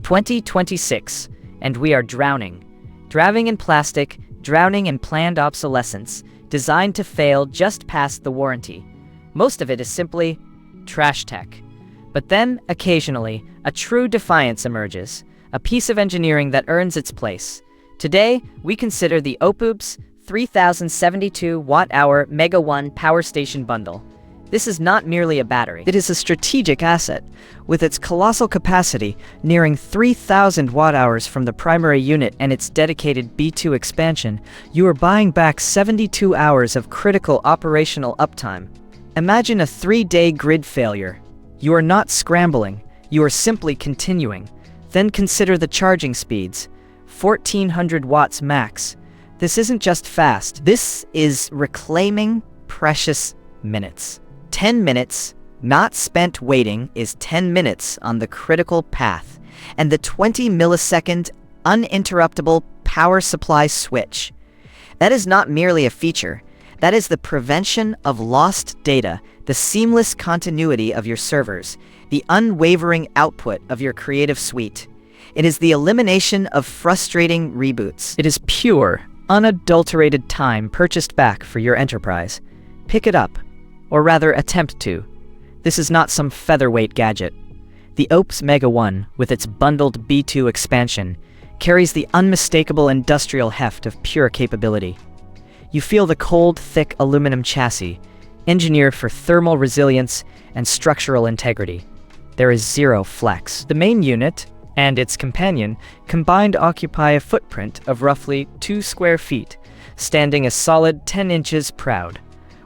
2026, and we are drowning. Drowning in plastic, drowning in planned obsolescence, designed to fail just past the warranty. Most of it is simply trash tech. But then, occasionally, a true defiance emerges, a piece of engineering that earns its place. Today, we consider the OUPES 3072Wh Mega 1 Power Station Bundle. This is not merely a battery. It is a strategic asset. With its colossal capacity, nearing 3,000 watt-hours from the primary unit and its dedicated B2 expansion, you are buying back 72 hours of critical operational uptime. Imagine a 3-day grid failure. You are not scrambling, you are simply continuing. Then consider the charging speeds. 1,400 watts max. This isn't just fast, this is reclaiming precious minutes. 10 minutes, not spent waiting, is 10 minutes on the critical path, and the 20 millisecond uninterruptible power supply switch. That is not merely a feature, that is the prevention of lost data, the seamless continuity of your servers, the unwavering output of your creative suite. It is the elimination of frustrating reboots. It is pure, unadulterated time purchased back for your enterprise. Pick it up. Or rather, attempt to. This is not some featherweight gadget. The OUPES Mega 1, with its bundled B2 expansion, carries the unmistakable industrial heft of pure capability. You feel the cold, thick aluminum chassis, engineered for thermal resilience and structural integrity. There is zero flex. The main unit and its companion combined occupy a footprint of roughly 2 square feet, standing a solid 10 inches proud.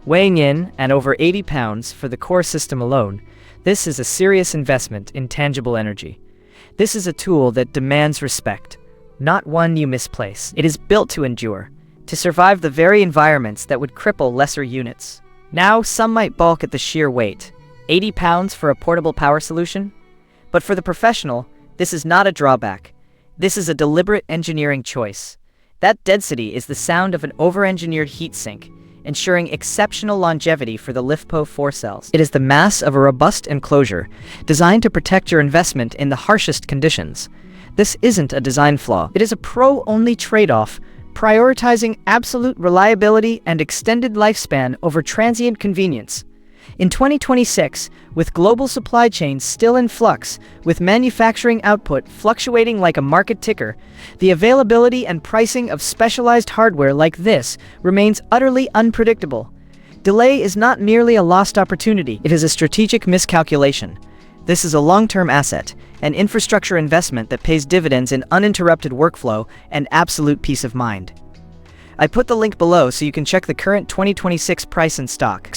Weighing in at over 80 pounds for the core system alone, this is a serious investment in tangible energy. This is a tool that demands respect, not one you misplace. It is built to endure, to survive the very environments that would cripple lesser units. Now, some might balk at the sheer weight. 80 pounds for a portable power solution? But for the professional, this is not a drawback. This is a deliberate engineering choice. That density is the sound of an over-engineered heatsink, ensuring exceptional longevity for the LiFePO4 cells. It is the mass of a robust enclosure, designed to protect your investment in the harshest conditions. This isn't a design flaw. It is a pro-only trade-off, prioritizing absolute reliability and extended lifespan over transient convenience. In 2026, with global supply chains still in flux, with manufacturing output fluctuating like a market ticker, the availability and pricing of specialized hardware like this remains utterly unpredictable. Delay is not merely a lost opportunity, it is a strategic miscalculation. This is a long-term asset, an infrastructure investment that pays dividends in uninterrupted workflow and absolute peace of mind. I put the link below so you can check the current 2026 price and stock.